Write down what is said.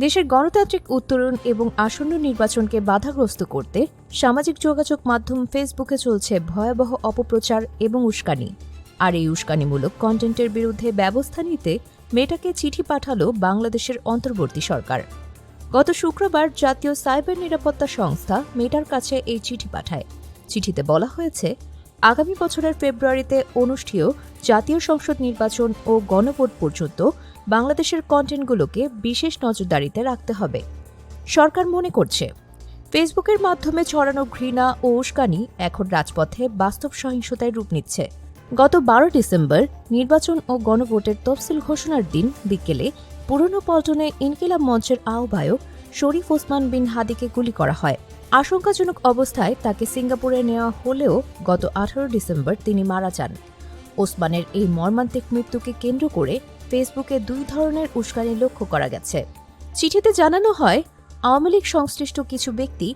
দেশের গণতান্ত্রিক উত্তরণ এবং আসন্ন নির্বাচনকে বাধাগ্রস্ত করতে সামাজিক যোগাযোগ মাধ্যম ফেসবুকে চলছে ভয়াবহ অপপ্রচার এবং উস্কানি। আর এই উস্কানিমূলক কন্টেন্টের বিরুদ্ধে ব্যবস্থা নিতে মেটাকে চিঠি পাঠালো বাংলাদেশের অন্তর্বর্তী সরকার। গত শুক্রবার জাতীয় সাইবার নিরাপত্তা সংস্থা মেটার কাছে এই চিঠি পাঠায়। চিঠিতে বলা হয়েছে, আগামী বছরের ফেব্রুয়ারিতে অনুষ্ঠেয় জাতীয় সংসদ নির্বাচন ও গণভোট পর্যন্ত বাংলাদেশের কন্টেন্টগুলোকে বিশেষ নজরদারিতে রাখতে হবে। সরকার মনে করছে, ফেসবুকের মাধ্যমে ছড়ানো ঘৃণা ও উস্কানি এখন রাজপথে বাস্তব সহিংসতায় রূপ নিচ্ছে। গত 12 ডিসেম্বর নির্বাচন ও গণভোটের তফসিল ঘোষণার দিন বিকেলে পুরনো পল্টনে ইনকিলাব মঞ্চের আহ্বায়ক শরীফ ওসমান বিন হাদিকে গুলি করা হয়। আশঙ্কাজনক অবস্থায় তাকে সিঙ্গাপুরে নেওয়া হলেও গত 18 ডিসেম্বর তিনি মারা যান। ওসমানের এই মর্মান্তিক মৃত্যুকে কেন্দ্র করে ফেসবুকে 2 ধরনের উস্কানি লক্ষ্য করা গেছে। চিঠিতে জানানো হয়, আওয়ামী লীগ সংশ্লিষ্ট কিছু ব্যক্তি